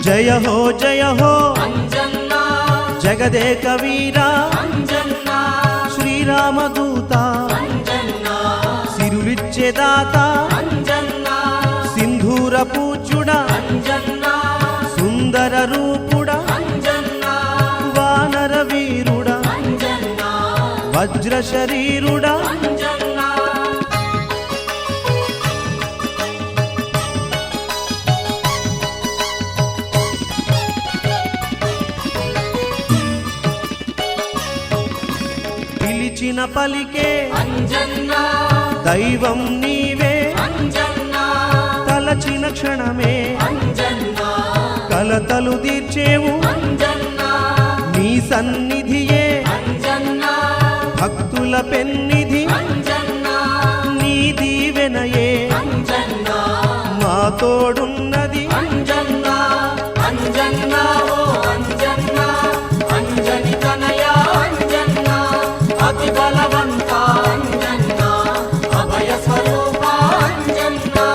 జయ హో అంజన్నా జగదేక వీరా అంజన్నా శ్రీరామదూత అంజన్నా సిరులిచ్చే దాత అంజన్నా సింధూర పూజ్యుడ అంజన్నా సుందర రూపుడ అంజన్నా వానర వీరుడ అంజన్నా వజ్ర శరీరుడ అంజన్నా పిలిచిన పలికే అంజన్నా దైవం నీవే అంజన్నా తలచిన క్షణమే అంజన్నా కలతలు తీర్చేవు అంజన్నా నీ సన్నిధియే అంజన్నా భక్తుల పెన్నిధి అంజన్నా నీ దీవెనయే అంజన్నా మా తోడున్నది అంజన్నా అంజన్నా ఓ అంజన్నా అంజని తనయా అంజన్నా అతి బలవంత అంజన్నా అభయ స్వరూప అంజన్నా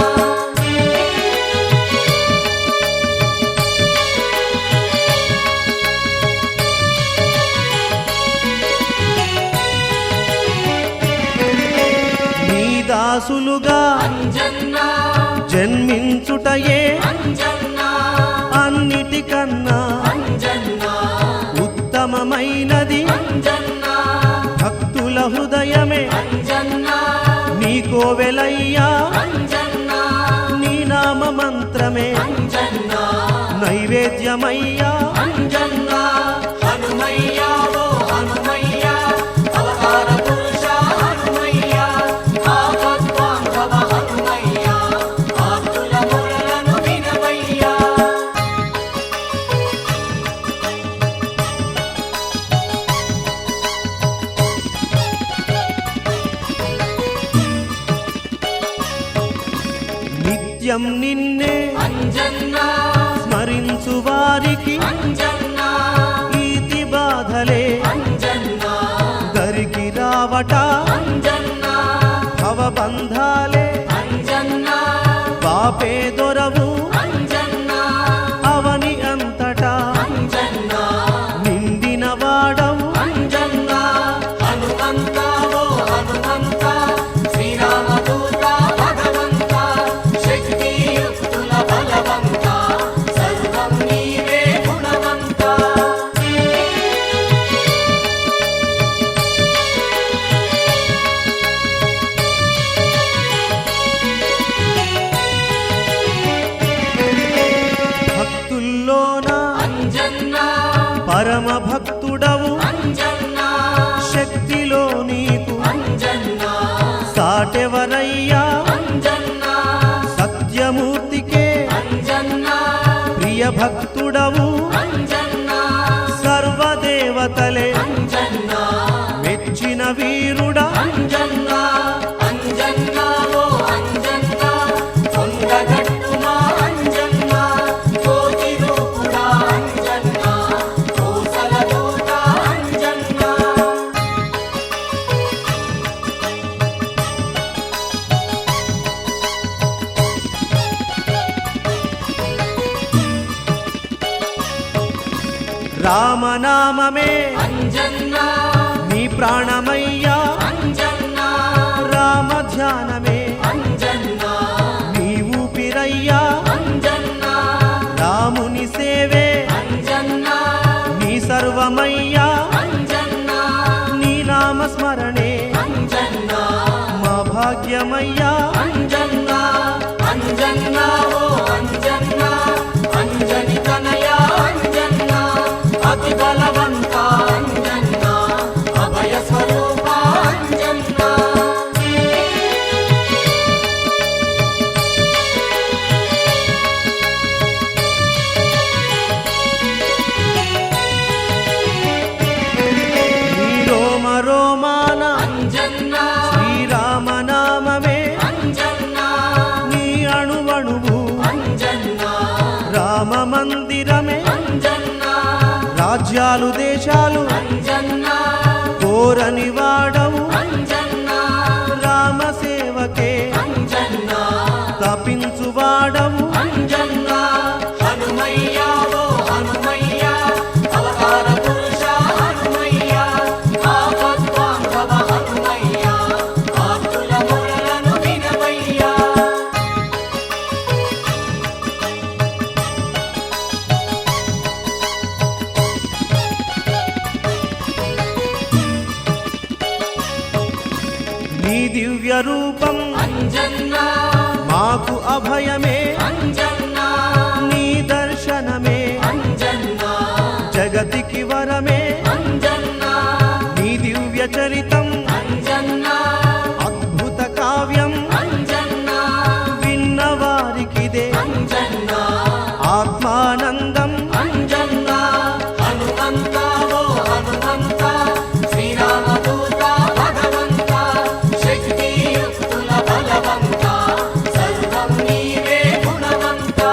నీ దాసులుగా అంజన్నా జన్మించుటయే అంజన్నా అన్నిటికన్నా అంజన్నా ఉత్తమమైనది అంజన్నా భక్తుల హృదయమే అంజన్నా నీ కోవెలయ్యా అంజన్నా నీ నామ మంత్రమే అంజన్నా నైవేద్యమయ్యా అంజన్నా హనుమయ్యా ఓ హనుమయ్యా అవతార పురుష హనుమయ్యా ఆపద్బాంధవ హనుమయ్యా ఆర్తుల మొరలను వినవయ్యా నిత్యం నిన్నే అంజన్నా స్మరించు వారికి అంజన్నా ఈతి బాధలే అంజన్నా దరికి రావట అంజన్నా భవబంధాలే అంజన్నా పాపే దొరవు అంజన్నా అవని అంతటా అంజన్నా నిండిన వాడవు అంజన్నా హనుమంత ఓ హనుమంత శ్రీరామదూత భగవంత శక్తియుక్తుల బలవంత సర్వం నీవే గుణవంత భక్తుల్లోన అంజన్నా పరమ భక్తుడవు అంజన్నా శక్తిలో నీకు అంజన్నా సాటెవరయ్యా అంజన్నా సత్యమూర్తికే అంజన్నా ప్రియ భక్తుడవు అంజన్నా సర్వదేవతలే అంజన్నా మెచ్చిన వీరుడా అంజన్నా అంజన్నా ఓ అంజన్నా కొండగట్టున అంజన్నా కోటి రూపుడా అంజన్నా కోసల దూత అంజన్నా రామనామమే అంజన్నా నీ ప్రాణమయ్యా అంజన్నా రామ ధ్యానమే అంజన్నా నీ ఊపిరయ్యా అంజన్నా రాముని సేవే అంజన్నా నీ సర్వమయ్యా అంజన్నా నీ నామస్మరణే అంజన్నా మా భాగ్యమయ్యా అంజన్నా అంజన్నా ఓ అంజన్నా అంజని తనయా అంజన్నా అతి బలవంత అంజన్నా అభయ స్వరూప అంజన్నా నీ రోమ రోమాన అంజన్నా శ్రీరామనామమే అంజన్నా నీ అణువణువు అంజన్నా రామ మందిరమే అంజన్నా రాజ్యాలు దేశాలు అంజన్నా కోరని వాడవు అంజన్నా రామ సేవకే అంజన్నా తపించువాడవు అంజన్నా హనుమయ్యా దివ్య రూపం అంజన్నా మాకు అభయమే అంజన్నా నీ దర్శనమే అంజన్నా జగతికి వరమే అంజన్నా నీ దివ్య చరితం అంజన్నా అద్భుత కావ్యం అంజన్నా విన్నవారికిదే అంజన్నా ఆత్మానందం అంజన్నా హనుమంతా ఓ హనుమంతా శ్రీరామదూత భగవంతా శక్తియుక్తుల బలవంతా సర్వం నీవే గుణవంతా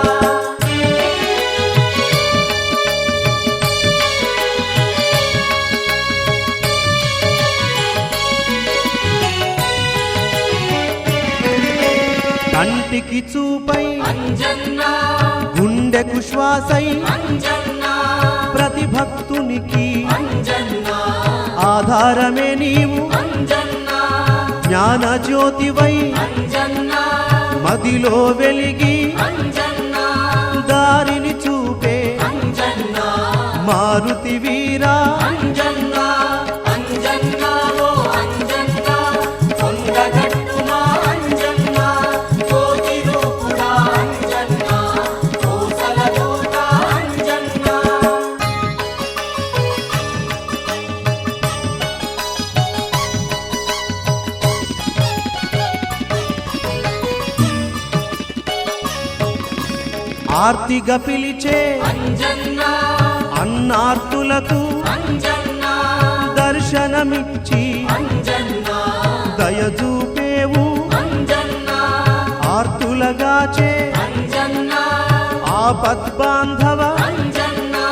కంటికి చూపై అంజన్నా గుండెకు శ్వాసై అంజన్నా ప్రతి భక్తునికి అంజన్నా ఆధారమే నీవు అంజన్నా జ్ఞాన జ్యోతివై అంజన్నా మదిలో వెలిగి అంజన్నా దారిని చూపే అంజన్నా మారుతి వీరా అంజన్నా అంజన్నా ఓ అంజన్నా కొండగట్టుమా అంజన్నా కోటి రూపుడా అంజన్నా కోసల దూత అంజన్నా ఆర్తిగా పిలిచే అంజన్నా అన్నార్తులకు అంజన్నా దర్శనమిచ్చి అంజన్నా దయచూపేవు అంజన్నా ఆర్తులగాచే అంజన్నా ఆపద్బాంధవ అంజన్నా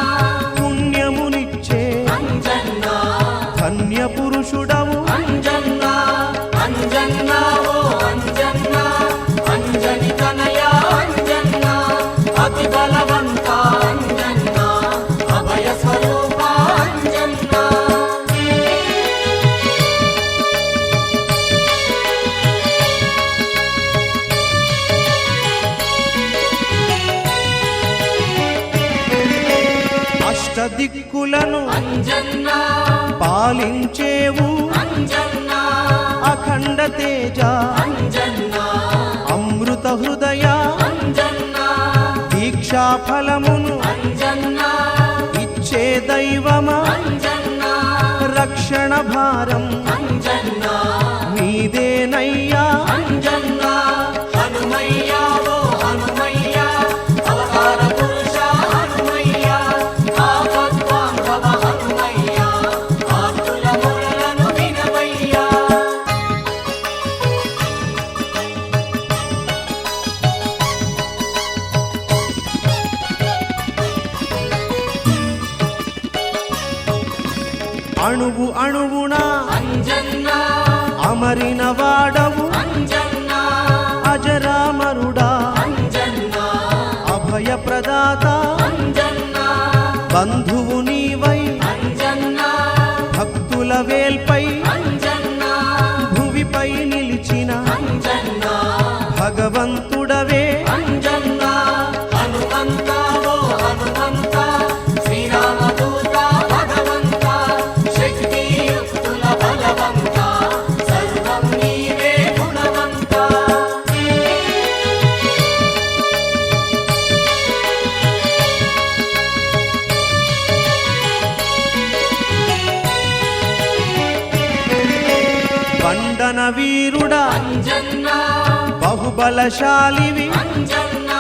పుణ్యమునిచ్చే అంజన్నా ధన్య పురుషుడవు అంజన్నా అంజన్నా ఓ అంజన్నా అంజని తనయా అంజన్నా అతి బలవంత అంజన్నా అభయ స్వరూప అంజన్నా అష్టదిక్కులను అంజన్నా పాలించేవు అంజన్నా అఖండ తేజ అంజన్నా అమృత హృదయ అంజన్నా దీక్షా ఫలమును అంజన్నా ఇచ్చే దైవమా అంజన్నా రక్షణ భారం అంజన్నా నీదేనయ్యా అంజన్నా హనుమయ్యా ఓ హనుమయ్యా అవతార పురుష హనుమయ్యా ఆపద్బాంధవ హనుమయ్యా ఆర్తుల మొరలను వినవయ్యా అణువు అణువున అంజన్నా అమరిన వాడవు అంజన్నా అజరామరుడా అంజన్నా అభయ ప్రదాత అంజన్నా బంధువు నీవై అంజన్నా భక్తుల వేల్పై అంజన్నా భువిపై నిలిచిన అంజన్నా భగవంతుడవే అంజన్నా హనుమంతా ఓ హనుమంతా శ్రీరామదూత భగవంతా శక్తియుక్తుల బలవంతా సర్వం నీవే గుణవంతా వండన వీరుడా అంజన్నా బహుబలశాలివి అంజన్నా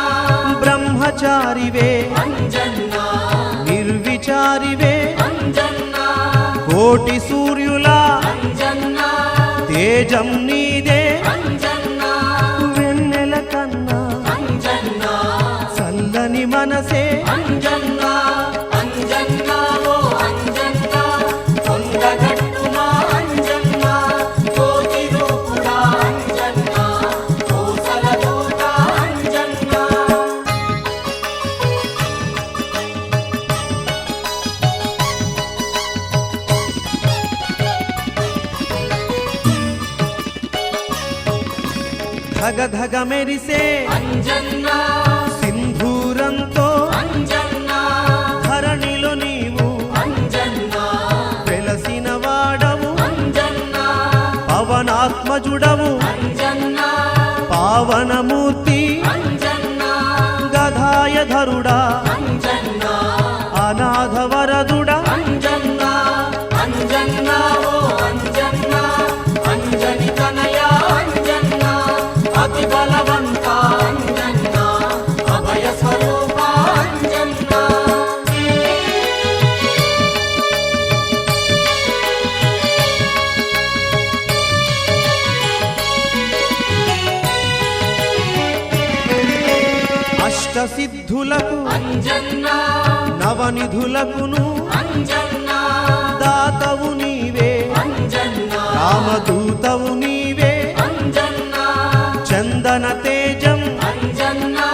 బ్రహ్మచారివే అంజన్నా నిర్విచారివే అంజన్నా కోటి సూర్యులా అంజన్నా తేజం నీదే అంజన్నా వెన్నెల కన్నా అంజన్నా చల్లని మనసే అంజన్నా అంజన్నా ఓ అంజన్నా కొండగట్టుమా అంజన్నా కోటి రూపుడా అంజన్నా కోసల దూత అంజన్నా ధగ ధగ మెరిసే అంజన్నా సింధూరంతో అంజన్నా ధరణిలో నీవు అంజన్నా వెలసిన వాడవు అంజన్నా పవనాత్మజుడవు హరుడా అంజన్నా అనాథ వరదుడా అంజన్నా అంజన్నా ఓ అంజన్నా అంజని తనయా అంజన్నా అతి బలవంత అంజన్నా అభయ స్వరూప అంజన్నా అష్టసిద్ధులకు అంజన్నా నవనిధులకును అంజన్నా దాతవు నీవే అంజన్నా రామదూతవు నీవే అంజన్నా చందన తేజం అంజన్నా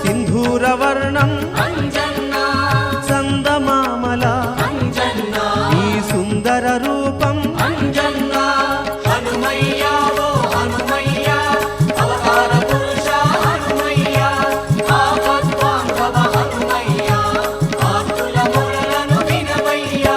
సింధూర వర్ణం అంజన్నా చందమామల అంజన్నా ఈ సుందర రూపం అంజన్నా హనుమయ్యా ఓ హనుమయ్యా అవతార పురుష హనుమయ్యా ఆపద్బాంధవ హనుమయ్యా ఆర్తుల మొరలను వినవయ్యా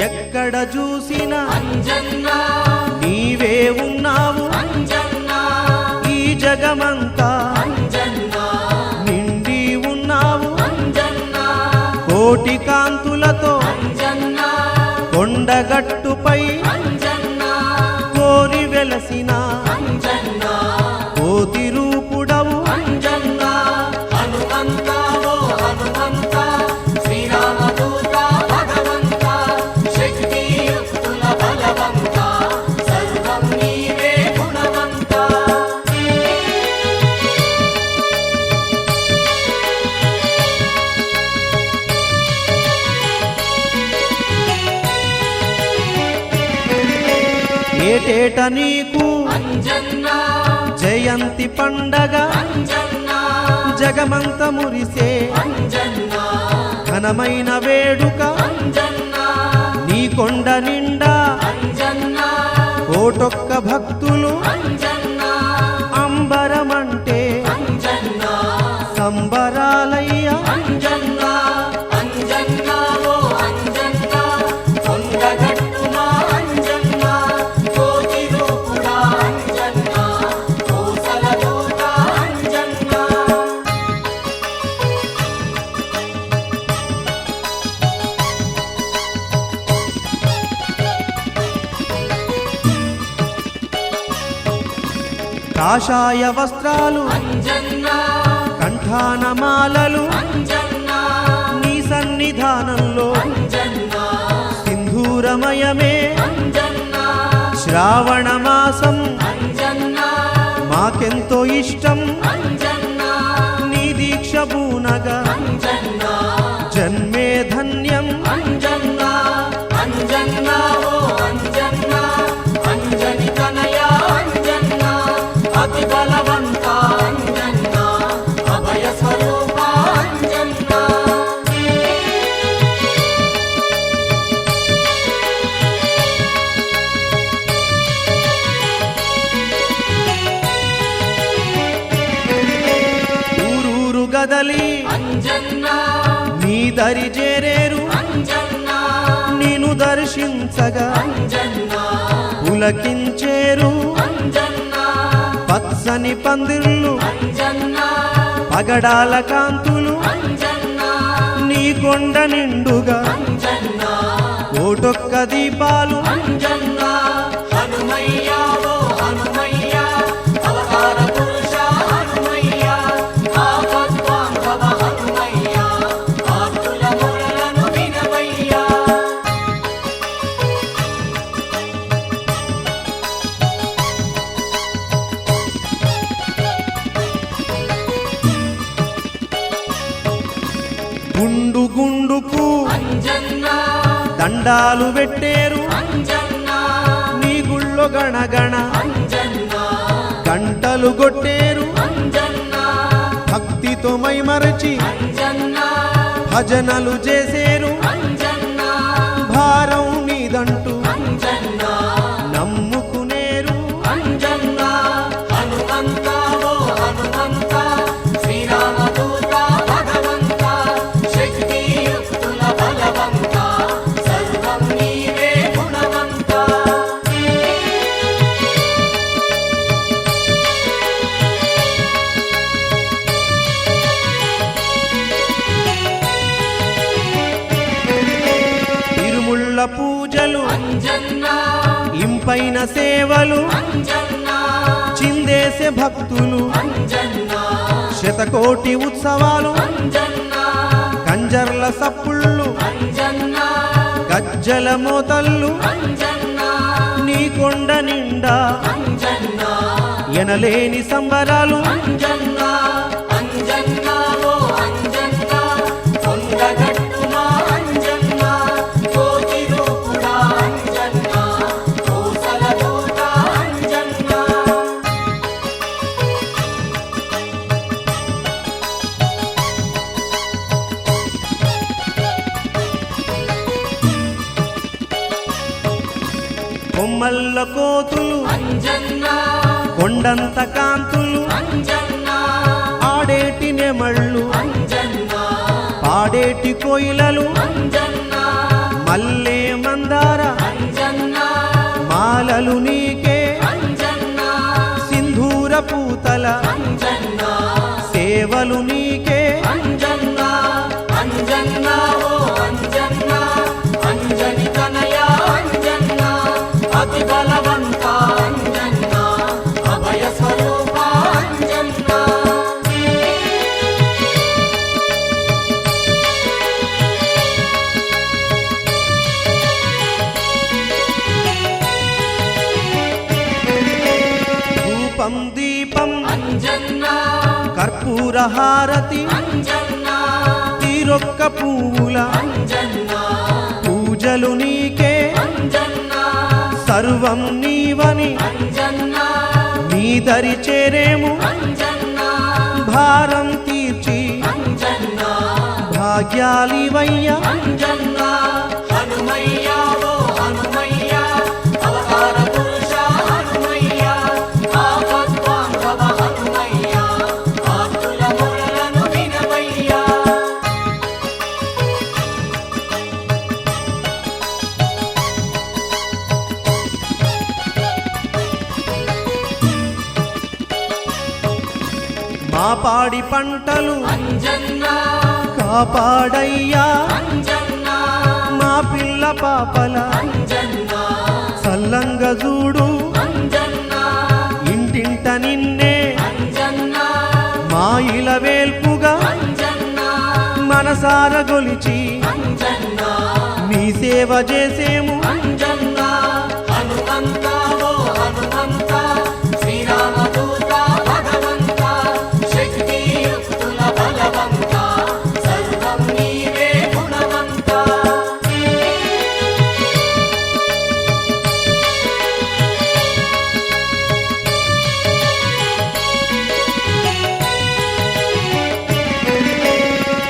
ఎక్కడ చూసినా అంజన్నా నీవే ఉన్నావు అంజన్నా ఈ జగమంతా అంజన్నా నిండి ఉన్నావు అంజన్నా కోటి కాంతులతో అంజన్నా కొండగట్టుపై అంజన్నా కోరి వెలసిన అంజన్నా కోతి రూపుడవు అంజన్నా హనుమంత ఓ హనుమంత శ్రీరామదూత భగవంత శక్తియుక్తుల బలవంత సర్వం నీవే గుణవంత ఏటేట నీకు అంజన్నా జయంతి పండగ అంజన్నా జగమంత మురిసే అంజన్నా ఘనమైన వేడుక అంజన్నా నీ కొండ నిండా అంజన్నా కోటొక్క భక్తులు అంజన్నా అంబరమంటే అంజన్నా సంబరాలయ్య అంజన్నా అంజన్నా ఓ అంజన్నా కొండగట్టున అంజన్నా కోటి రూపుడా అంజన్నా కోసల దూత అంజన్నా కాషాయ వస్త్రాలు అంజన్నా కంఠానమాలలు అంజన్నా నీ సన్నిధానంలో అంజన్నా సింధూరమయమే అంజన్నా శ్రావణ మాసం అంజన్నా మాకెంతో ఇష్టం అంజన్నా నీ దీక్ష బూనగా అంజన్నా జన్మే ధన్యం అంజన్నా అంజన్నా ఓ అంజన్నా అంజని తనయా అంజన్నా అతి బలవంత అంజన్నా అభయ స్వరూప అంజన్నా ఊరూరు గదలి అంజన్నా నీ దరి చేరేరు అంజన్నా నిన్ను దర్శించగా అంజన్నా పులకించేరు అంజన్నా పచ్చని పందిళ్ళు అంజన్నా పగడాల కాంతులు అంజన్నా నీ కొండ నిండుగా అంజన్నా కోటొక్క దీపాలు అంజన్నా హనుమయ్యా ఓ హనుమయ్యా అవతార పురుష హనుమయ్యా ఆపద్బాంధవ హనుమయ్యా ఆర్తుల మొరలను వినవయ్యా గుండు గుండుకు అంజన్నా దండాలు పెట్టేరు అంజన్నా నీ గుళ్ళో గణగణ అంజన్నా గంటలు కొట్టేరు అంజన్నా భక్తితో మైమరచి అంజన్నా భజనలు చేసేరు అంజన్నా భారం నీదంటూ అంజన్నా నమ్ముకునేరు అంజన్నా హనుమంత ఓ హనుమంత శ్రీరామదూత భగవంత శక్తియుక్తుల బలవంత ఏడుళ్ళ పూజలు అంజన్నా ఇంపైన సేవలు అంజన్నా చిందేసే భక్తులు అంజన్నా శతకోటి ఉత్సవాలు అంజన్నా కంజర్ల సప్పుళ్ళు అంజన్నా గజ్జల మోతళ్ళు అంజన్నా నీ కొండ నిండా అంజన్నా ఎనలేని సంబరాలు అంజన్నా అంజన్నా ఓ అంజన్నా కొండగట్టున అంజన్నా కోటి రూపుడా అంజన్నా కోసల దూత అంజన్నా కొమ్మల్ల కోతులు అంజన్నా కొండంత కాంతులు అంజన్నా ఆడేటి నెమళ్ళు అంజన్నా పాడేటి కోయిలలు అంజన్నా మల్లె మందార అంజన్నా మాలలు నీకే అంజన్నా సింధూర పూతల అంజన్నా సేవలు నీకే అంజన్నా అంజన్నా ఓ అంజన్నా అంజని తనయ అంజన్నా అతి బలవంత అంజన్నా అభయ స్వరూప అంజన్నా ధూపం దీపం అంజన్నా కర్పూర హారతి అంజన్నా తీరొక్క పువ్వుల అంజన్నా పూజలు నీకే అంజన్నా సర్వం నీవని అంజన్నా నీ దరి చేరేము అంజన్నా భారం తీర్చి అంజన్నా భాగ్యాలివయ్య అంజన్నా హనుమయ్య ఓ హనుమయ్య అవతార పురుష హనుమయ్య ఆపద్బాంధవ హనుమయ్య ఆర్తుల మొరలను వినవయ్యా మా పాడి పంటలు అంజన్నా కాపాడయ్యా అంజన్నా మా పిల్ల పాపల అంజన్నా సల్లంగ చూడు అంజన్నా ఇంటింట నిన్నే అంజన్నా మా ఇల వేల్పుగా అంజన్నా మనసార గొలిచి అంజన్నా నీ సేవ చేసేము అంజన్నా హనుమంత ఓ హనుమంత శ్రీరామదూత భగవంత శక్తియుక్తుల బలవంత సర్వం నీవే గుణవంత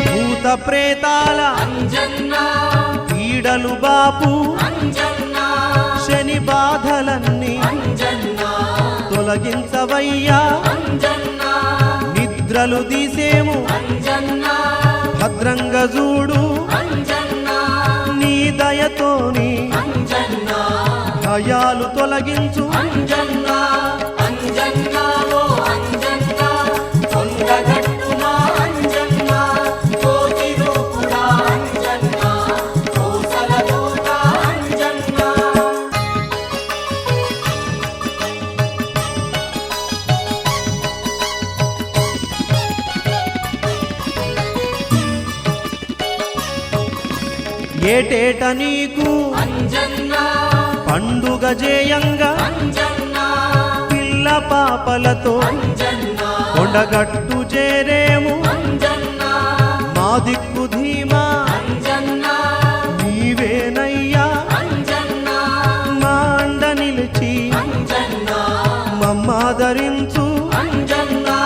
భూత ప్రేతాల అంజన్నా పీడలు బాపు అంజన్నా శని బాధలన్నీ అంజన్నా తొలగించవయ్యా అంజన్నా నిద్రలు తీసేము అంజన్నా భద్రంగ చూడు అంజన్నా నీ దయతోని అంజన్నా భయాలు తొలగించు అంజన్నా అంజన్నా ఓ అంజన్నా కొండగట్టున అంజన్నా కోటి రూపుడా అంజన్నా కోసల దూత అంజన్నా ఏటేట నీకు అంజన్నా పండుగ జేయంగా అంజన్నా పిల్ల పాపలతో అంజన్నా కొండగట్టు చేరేము అంజన్నా మా దిక్కు ధీమా అంజన్నా నీవేనయ్యా అంజన్నా మా అండ నిలిచి అంజన్నా మమ్మాదరించు అంజన్నా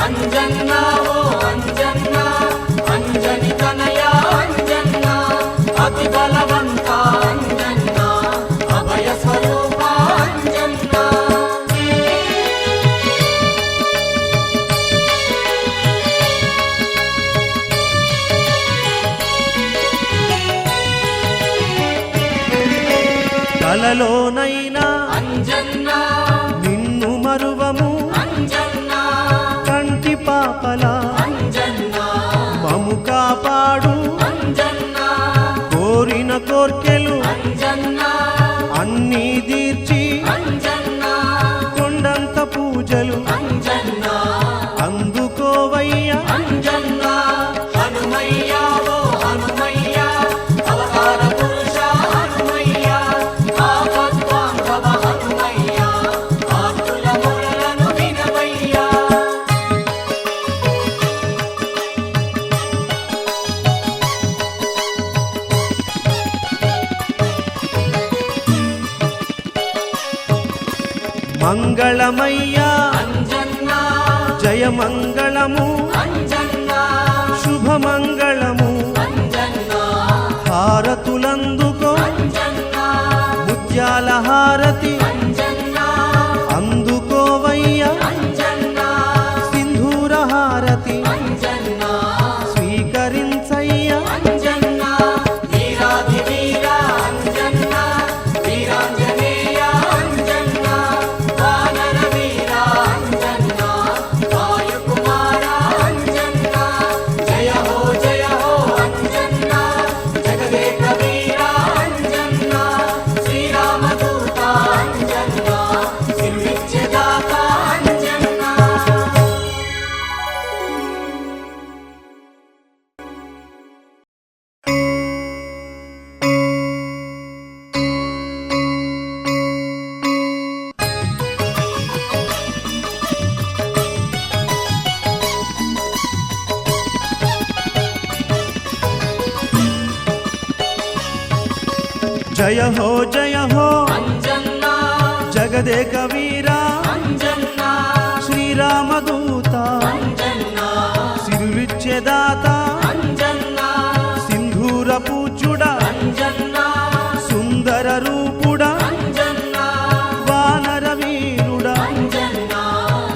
అంజన్నా ఓ అంజన్నా అంజని తనయ అంజన్నా అతి బలవంత అంజన్నా అభయ స్వరూప అంజన్నా కలలోనైనా అంజన్నా నిన్ను మరువము అంజన్నా కంటి పాపల అంజన్నా మము కాపాడు అంజన్నా కోరిన కోర్కెలు అంజన్నా అంజన్నా అన్నీ తీర్చి అంజన్నా కొండంత పూజలు అంజన్నా అందుకోవయ్యా అంజన్నా హనుమయ్యా ఓ హనుమయ్యా అవతార పురుష హనుమయ్యా ఆపద్బాంధవ హనుమయ్యా ఆర్తుల మొరలను వినవయ్యా మంగళమయ్యా అంజన్నా జయమంగళము అంజన్నా శుభమంగళము అంజన్నా హారతులందుకో అంజన్నా ముత్యాల హారతి అంజన్నా అందుకోవయ్యా అంజన్నా సింధూర హారతి అంజన్నా స్వీకరించయ్యా అంజన్నా వీరాధి వీరా అంజన్నా వీరాంజనేయ అంజన్నా వానర వీరా అంజన్నా వాయుకుమార అంజన్నా జయ హో అంజన్నా జగదేక వీరా అంజన్నా శ్రీరామదూత అంజన్నా సిరివిచ్చెదాత అంజన్నా జయ హో అంజన్నా జగదేక వీరా అంజన్నా శ్రీరామదూత అంజన్నా సిరులిచ్చెదాత అంజన్నా సింధూర పూజుడా అంజన్నా సుందర రూపుడా అంజన్నా వానర వీరుడా అంజన్నా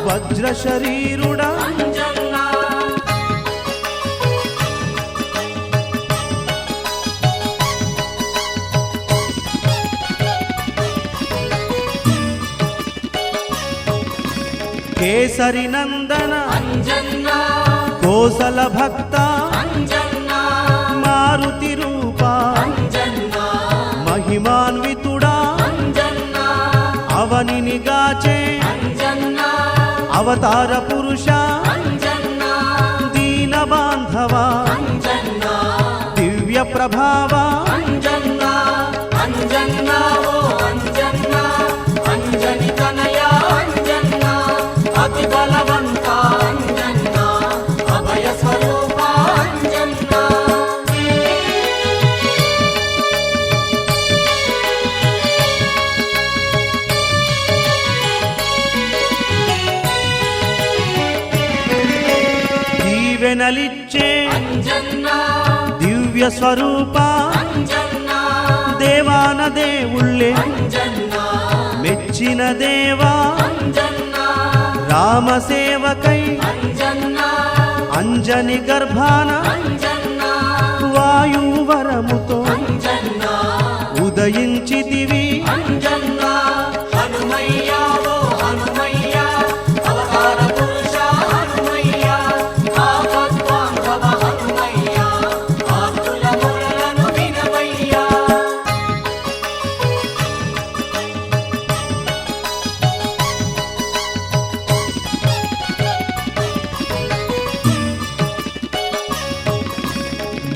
వజ్ర శరీరుడా అంజన్నా కేసరి నందన అంజన్నా కోసల భక్త అంజన్నా మారుతి రూపా అంజన్నా మహిమాన్వితుడా అంజన్నా అవనిని గాచే అంజన్నా అవతార పురుష అంజన్నా దీన బాంధవ అంజన్నా దివ్య ప్రభావ అంజన్నా అంజన్నా ఓ అంజన్నా అంజని తనయ అంజన్నా అతి బలవంత అంజన్నా అభయ స్వరూప అంజన్నా దీవెనలిచ్చే అంజన్నా దివ్య స్వరూప అంజన్నా దేవాన దేవుళ్ళే అంజన్నా మెచ్చిన దేవా అంజన్నా రామ సేవకై అంజన్నా అంజని గర్భాన అంజన్నా వాయువరముతో అంజన్నా ఉదయించితివి అంజన్నా హనుమయ్యా ఓ హనుమయ్యా అవతార పురుష హనుమయ్యా ఆపద్బాంధవ హనుమయ్యా ఆర్తుల మొరలను వినవయ్యా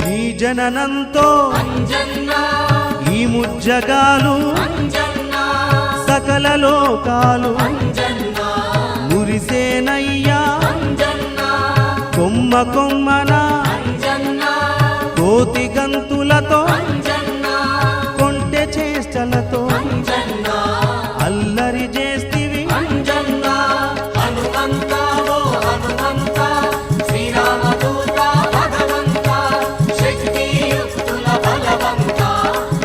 నీ జననంతో అంజన్నా ఈ ముజ్జగాలు అంజన్నా సకల లోకాలు అంజన్నా మురిసేనయ్యా అంజన్నా కొమ్మ కొమ్మన అంజన్నా కోతి గంతులతో అంజన్నా కొంటె చేష్టలతో అంజన్నా అల్లరి చేస్తివి అంజన్నా హనుమంత ఓ హనుమంత శ్రీరామదూత భగవంత శక్తియుక్తుల బలవంత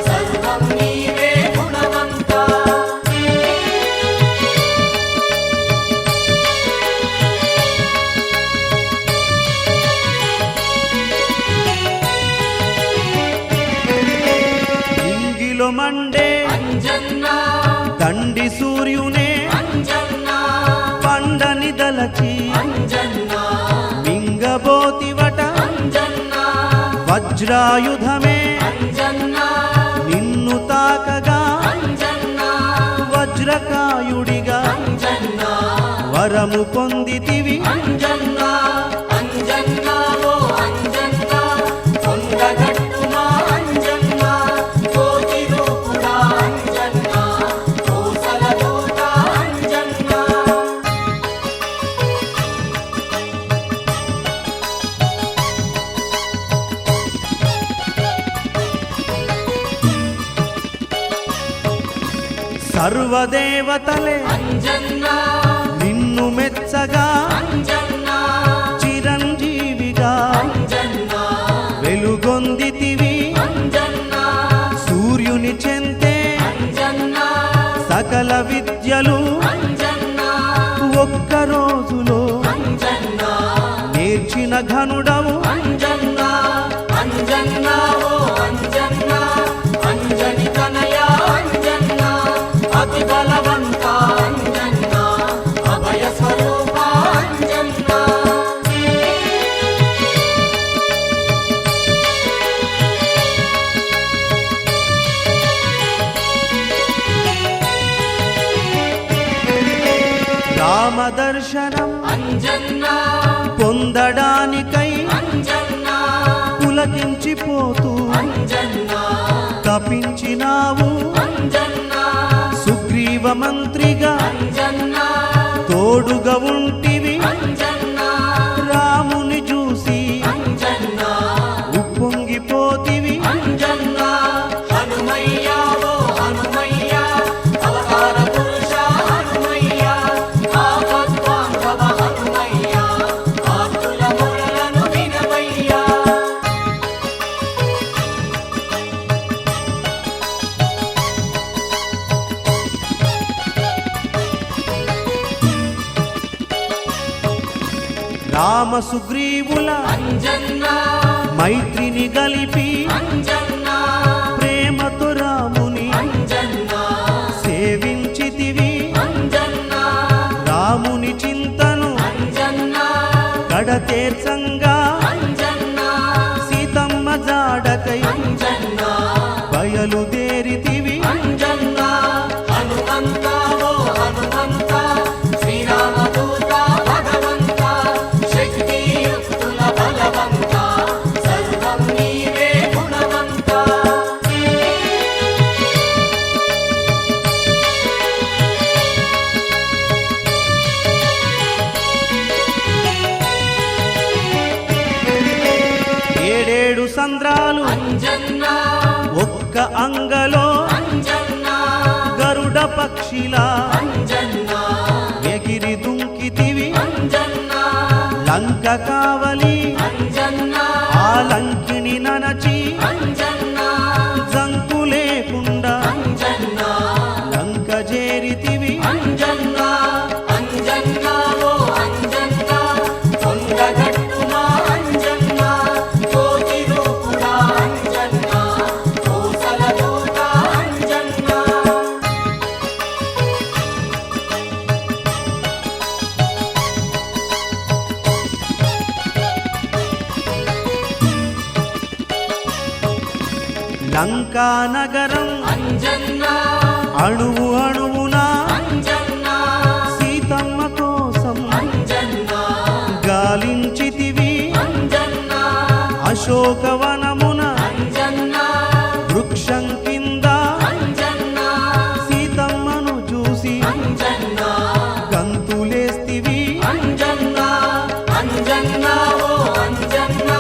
సర్వం నీవే గుణవంత ఇంగిలో మండే అంజన్నా దండి సూర్యునే అంజన్నా పండని దలచి అంజన్నా మింగబోతివట అంజన్నా వజ్రాయుధమే అంజన్నా నిన్ను తా తాకగా అంజన్నా వజ్రకాయుడిగా అంజన్నా వరము పొందితివి అంజన్నా అంజన్నా ఓ అంజన్నా కొండగట్టున అంజన్నా కోటి రూపుడా అంజన్నా కోసల దూత అంజన్నా సర్వదేవతలే అంజన్నా నిన్ను మెచ్చగా అంజన్నా చిరంజీవిగా అంజన్నా వెలుగొందితివి అంజన్నా సూర్యుని చెంతే అంజన్నా సకల విద్యలు అంజన్నా ఒక్క రోజులో అంజన్నా నేర్చిన ఘనుడవు అంజన్నా అంజన్నా ఓ అంజన్నా అంజని తనయ అంజన్నా అతి బలవంత అంజన్నా అభయ స్వరూప అంజన్నా రామదర్శనం అంజన్నా పొందడానికై అంజన్నా పులకించిపోతూ అంజన్నా తపించినావు అంజన్నా సుగ్రీవ మంత్రిగా అంజన్నా తోడుగా ఉంటివి అంజన్నా రాముని చూసి అంజన్నా ఉప్పొంగిపోతివి అంజన్నా హనుమయ్య ఓ హనుమయ్య అవతార పురుష హనుమయ్య ఆపద్బాంధవ హనుమయ్య ఆర్తుల మొరలను వినవయ్యా రామ సుగ్రీవుల అంజన్నా మైత్రిని గలిపి అంజన్నా ప్రేమతో రాముని అంజన్నా సేవించితివి అంజన్నా రాముని చింతను అంజన్నా కడతేర్చంగా అంజన్నా సీతమ్మ జాడకై అంజన్నా బయలుదేరితివి అంజన్నా హనుమంత ఓ హనుమంత శ్రీరామదూత భగవంత శక్తియుక్తుల బలవంత సర్వం నీవే గుణవంత ఏడేడు సంద్రాలు అంజన్నా ఒక్క అంగలో అంజన్నా గరుడ పక్షిలా అంజన్నా ఎగిరి దుంకితివి అంజన్నా లంక కావలి అంజన్నా ఆ లంకిని ననచి అంజన్నా జంకు లేకుండా అంజన్నా లంక చేరితివి అంజన్నా అంజన్నా ఓ అంజన్నా కొండగట్టున అంజన్నా కోటి రూపుడా అంజన్నా కోసల దూత అంజన్నా లంకా నగరం అంజన్నా అణువు అణువునా అంజన్నా సీతమ్మ కోసం అంజన్నా గాలించితివి అంజన్నా అశోకవనమున అంజన్నా వృక్షం కింద అంజన్నా సీతమ్మను చూసి అంజన్నా గంతులేస్తివి అంజన్నా అంజన్నా ఓ అంజన్నా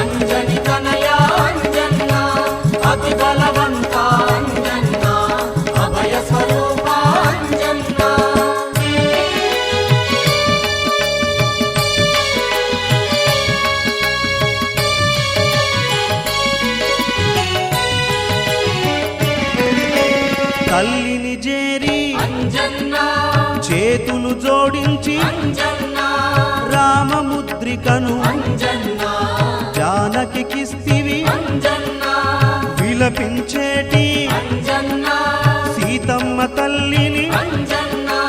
అంజని తనయ అంజన్నా అతి బలవంత అంజన్నా అభయ స్వరూప అంజన్నా తల్లిని చేరి అంజన్నా చేతులు జోడించి అంజన్నా రామముద్రికను అంజన్నా జానకికిస్తివి అంజన్నా విలపించేటి అంజన్నా సీతమ్మ తల్లిని అంజన్నా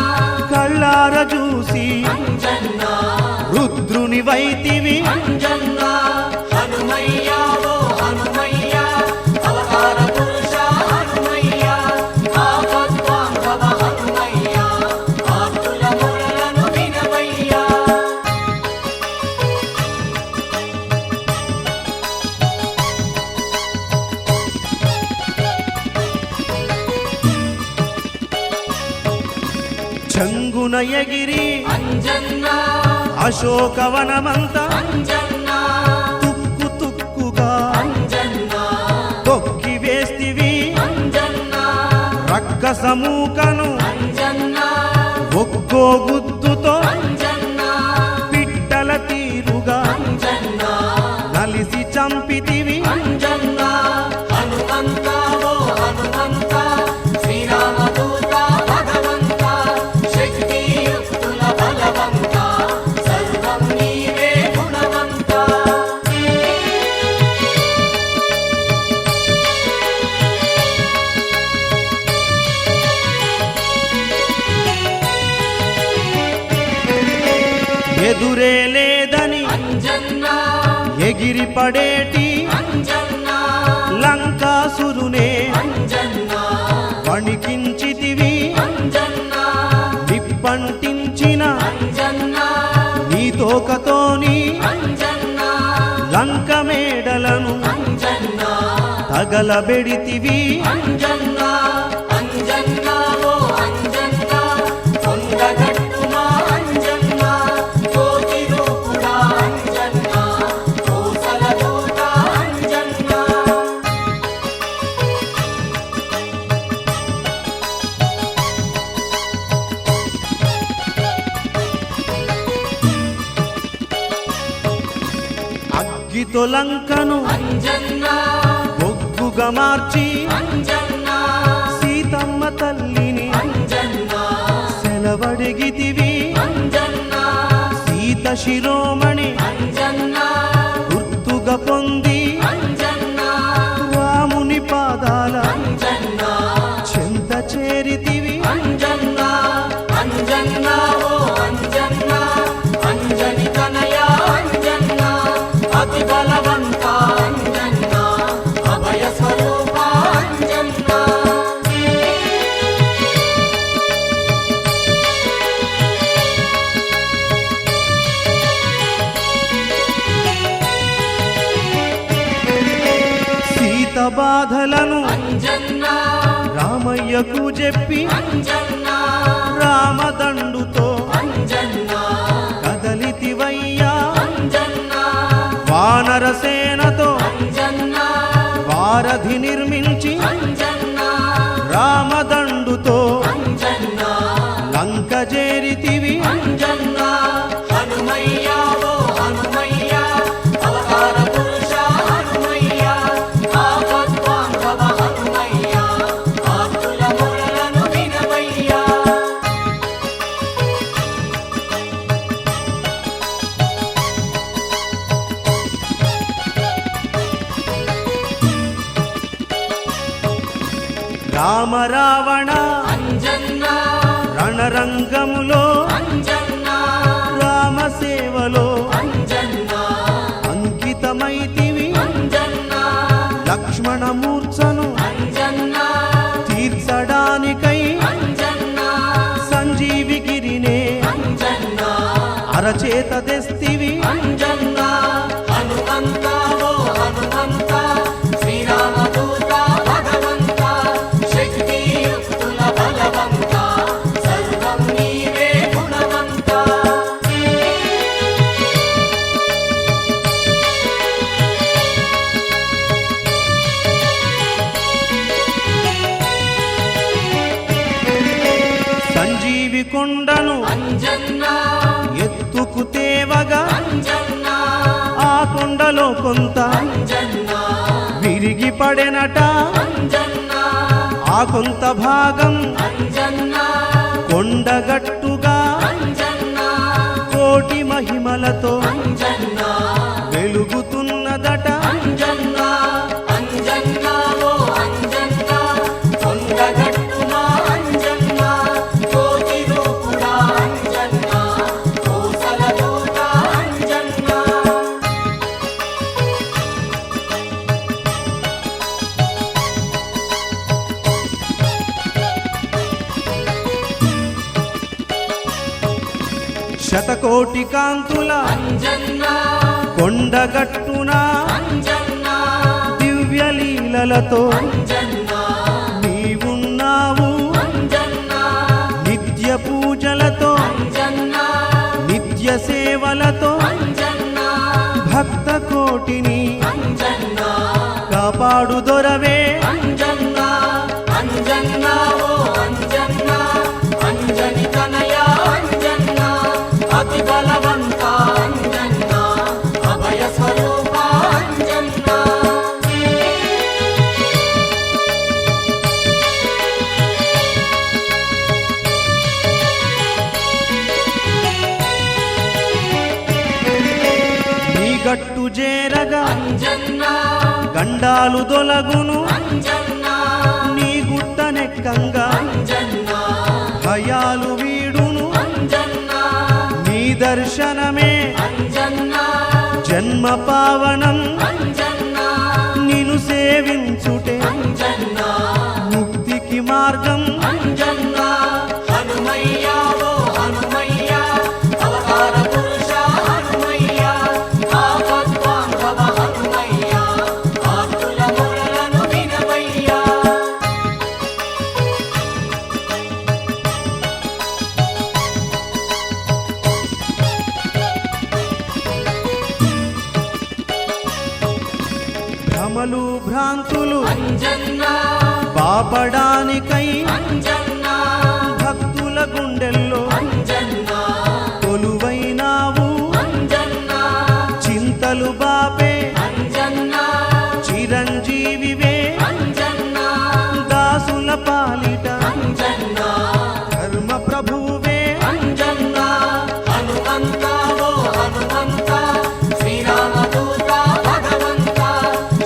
కళ్ళార చూసి అంజన్నా రుద్రుని వైతివి అంజన్నా హనుమయ్య ఓ హనుమయ్య అవతార పురుష హనుమయ్య చెంగున ఎగిరి అంజన్నా అశోకవనమంతా అంజన్నా తుక్కు తుక్కుగా అంజన్నా తొక్కి వేస్తివి అంజన్నా రక్కసమూకను అంజన్నా ఒక్కో గుద్దుతో అంజన్నా పిట్టల తీరుగా అంజన్నా నలిసి చంపితివి అంజన్నా హనుమంత ఓ హనుమంత శ్రీరామదూత భగవంత శక్తియుక్తుల బలవంత సర్వం నీవే గుణవంత ఎదురే లేదని అంజన్నా ఎగిరి పడేటి అంజన్నా లంకాసురునే అంజన్నా వణికించితివి అంజన్నా నిప్పంటించిన అంజన్నా నీ తోకతోని అంజన్నా లంక మేడలను అంజన్నా తగలబెడితివి అంజన్నా అంజన్నా ఓ అంజన్నా కొండగట్టున అంజన్నా కోటి రూపుడా అంజన్నా కోసల దూత అంజన్నా అగ్గితో లంకను అంజన్నా బొగ్గుగా మార్చి అంజన్నా సీతమ్మ తల్లిని అంజన్నా సెలవడిగితివి అంజన్నా సీత శిరోమణి అంజన్నా గుర్తుగా పొంది అంజన్నా రాముని పాదాల అంజన్నా చెంత చేరితివి అంజన్నా అంజన్నా ఓ అంజన్నా అంజని తనయ అంజన్నా అతి బలవంత అంజన్నా అభయ స్వరూప అంజన్నా సీత బాధలను అంజన్నా రామయ్యకు చెప్పి అంజన్నా రామదండుతో అంజన్నా కదలితివయ్యా అంజన్నా వానరసేనతో అంజన్నా వారధి నిర్మించి అంజన్నా రామదండుతో అంజన్నా లంక చేరితివి అంజన్నా హనుమయ్య ఓ హనుమయ్య అవతార పురుష హనుమయ్య ఆపద్బాంధవ హనుమయ్య ఆర్తుల మొరలను వినవయ్యా రామ రావణ అంజన్నా రణరంగములో అంజన్నా రామ సేవలో అంజన్నా అంకితమైతివి అంజన్నా లక్ష్మణ మూర్ఛను అంజన్నా తీర్చడానికై అంజన్నా సంజీవిగిరినే అంజన్నా అరచేత తెస్తివి అంజన్నా హనుమంత ఓ హనుమంత శ్రీరామదూత భగవంత శక్తియుక్తుల బలవంత సర్వం నీవే గుణవంత సంజీవి కొండను అంజన్నా ఎత్తుకు తేవగా అంజన్నా ఆ కొండలో కొంత అంజన్నా విరిగి పడెనట అంజన్నా ఆ కొంత భాగం అంజన్నా కొండగట్టుగా అంజన్నా కోటి మహిమలతో అంజన్నా వెలుగుతున్నదట అంజన్నా అంజన్నా ఓ అంజన్నా కొండగట్టున అంజన్నా కోటి రూపుడా అంజన్నా కోసల దూత అంజన్నా శతకోటి కాంతుల అంజన్నా కొండగట్టున అంజన్నా దివ్యలీలలతో అంజన్నా నీవున్నావు అంజన్నా నిత్య పూజల చేరగా అంజన్నా గండాలు దొలగును అంజన్నా నీ గుట్టనెక్కంగా అంజన్నా భయాలు వీడును అంజన్నా నీ దర్శనమే అంజన్నా జన్మ పావనం అంజన్నా నిన్ను సేవించుటే అంజన్నా ముక్తికి మార్గం అంజన్నా హనుమయ్యా ఓ హనుమయ్యా అవతార పురుష హనుమయ్యా ఆపద్బాంధవ హనుమయ్యా ఆర్తుల మొరలను వినవయ్యా భ్రమలు భ్రాంతులు అంజన్నా పాపడానికై అంజన్నా భక్తుల గుండెల్లో అంజన్నా కొలువైనావు అంజన్నా చింతలు బాపే అంజన్నా చిరంజీవివే అంజన్నా దాసుల పాలిట అంజన్నా ధర్మ ప్రభువే అంజన్నా హనుమంత ఓ హనుమంత శ్రీరామదూత భగవంత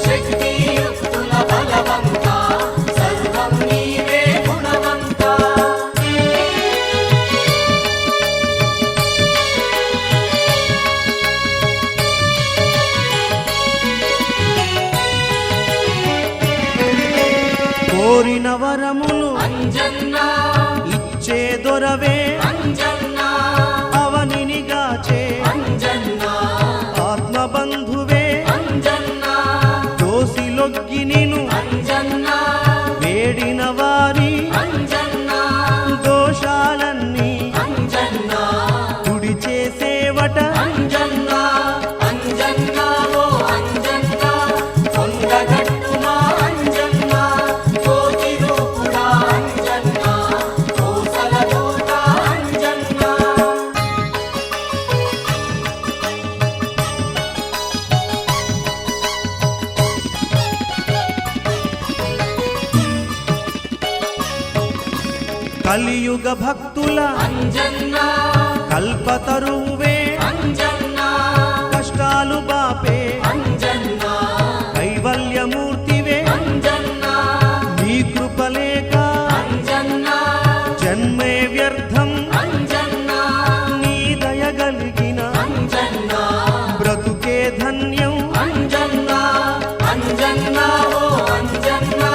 శక్తియుక్తుల బలవంత సర్వం నీవే గుణవంత కోరిన వరములు అంజన్నా ఇచ్చే దొరవే అంజన్నా అవనిని గాచే అంజన్నా ఆత్మబంధువే అంజన్నా దోసిలొగ్గి నిను అంజన్నా వేడిన వారి అంజన్నా దోషాలన్నీ అంజన్నా తుడి చేసేవట అంజన్నా అంజన్నా ఓ అంజన్నా కొండగట్టుమా అంజన్నా కోటి రూపుడా అంజన్నా కోసల దూత అంజన్నా కలియుగ భక్తుల అంజన్నా కల్పతరువే అంజన్నా కష్టాలు బాపే అంజన్నా కైవల్యమూర్తివే అంజన్నా నీ కృపలేక అంజన్నా జన్మే వ్యర్థం అంజన్నా నీ దయగలిగిన అంజన్నా బ్రతుకే ధన్యం అంజన్నా అంజన్నా ఓ అంజన్నా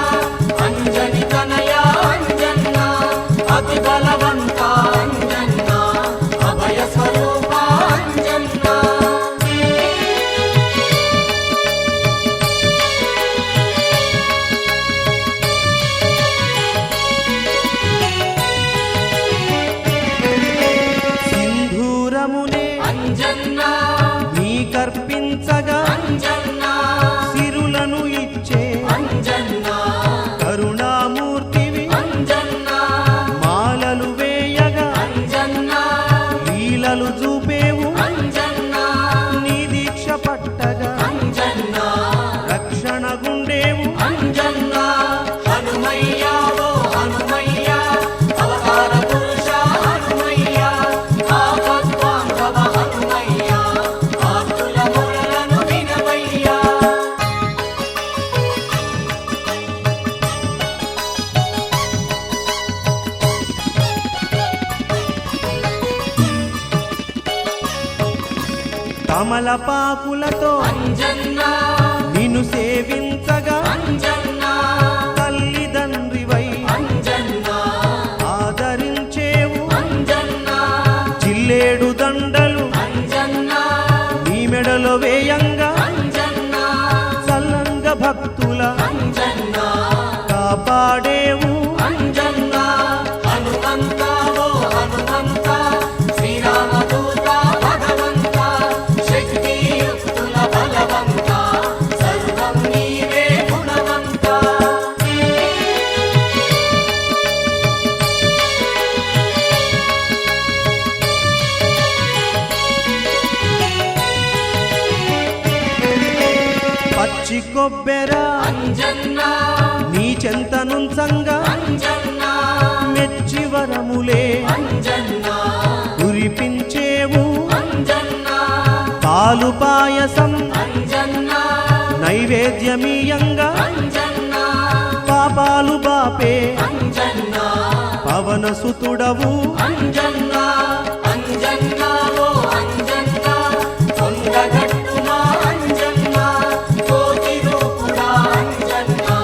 అంజని తనయా అంజన్నా అతి బలవంత అంజన్నా అభయ స్వరూప అంజన్నా సింధూరమునే అంజన్నా నీ కర్పించగా అంజన్నా సిరులను ఇచ్చే అంజన్నా కరుణామూర్తివి అంజన్నా మాలలు వేయగా అంజన్నా లీలలు చూపేవు అంజన్నా నీ దీక్ష పట్టగా అంజన్నా రక్షణ గుండేవు అంజన్నా హనుమయ్యా ఓ హనుమయ్యా అవతార పురుష హనుమయ్యా ఆపద్బాంధవ హనుమయ్యా ఆర్తుల మొరలను వినవయ్యా తమలపాకులతో అంజన్నా నిన్ను సేవించగా అంజన్నా తల్లిదండ్రివై అంజన్నా ఆదరించేవు అంజన్నా జిల్లేడు దండలు అంజన్నా నీ మెడలో వేయంగా అంజన్నా చల్లంగ భక్తుల అంజన్నా కాపాడేవు అంజన్నా హనుమంత ఓ హనుమంత శ్రీరామదూత భగవంత శక్తియుక్తుల బలవంత సర్వం నీవే నైవేద్యమీయంగా అంజన్నా పాపాలు బాపే అంజన్నా పవనసుతుడవు అంజన్నా అంజన్నా ఓ అంజన్నా కొండగట్టున అంజన్నా కోటి రూపుడా అంజన్నా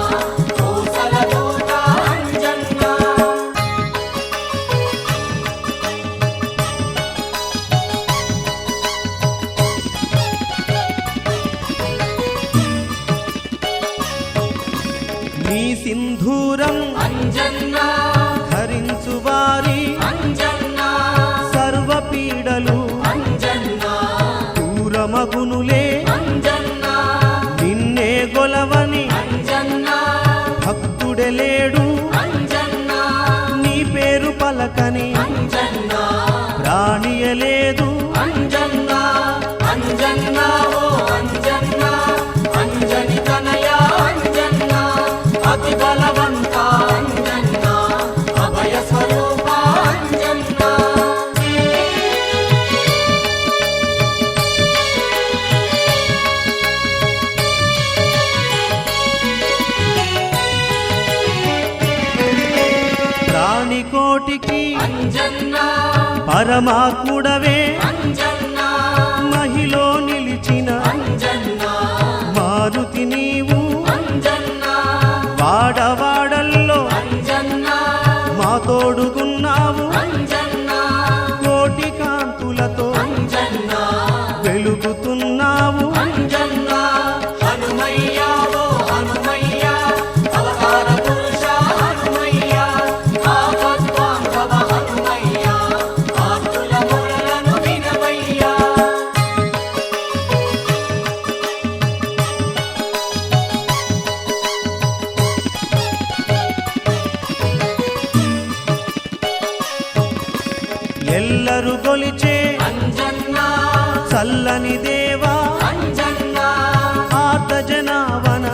కోసల దూత అంజన్నా నీ సింధూరం అంజన్నా ధరించు వారి అంజన్నా సర్వపీడలు అంజన్నా దూరమగునులే అంజన్నా నిన్నే గొలవని అంజన్నా భక్తుడెలేడు అంజన్నా నీ పేరు పలకని అంజన్నా ప్రాణియలేదు అంజన్నా అంజన్నా ఓ అంజన్నా అంజని తనయా అంజన్నా అతి బలవంత అంజన్నా అభయ స్వరూప అంజన్నా ప్రాణికోటికి అంజన్నా పరమాత్ముడవే అంజన్నా మహిలో నిలిచిన అంజన్నా మారుతి నీవు అంజన్నా వాడవాడల్లో అంజన్నా మా తోడుగున్నావు అంజన్నా కోటి కాంతులతో అంజన్నా వెలుగుతున్నావు అంజన్నా హనుమయ్యా ఓ హనుమయ్యా అవతార పురుష హనుమయ్యా ఆపద్బాంధవ హనుమయ్యా ఆర్తుల మొరలను వినవయ్యా ఎల్లరు గొలిచే అంజన్నా చల్లని దేవా అంజన్నా ఆర్త జనావన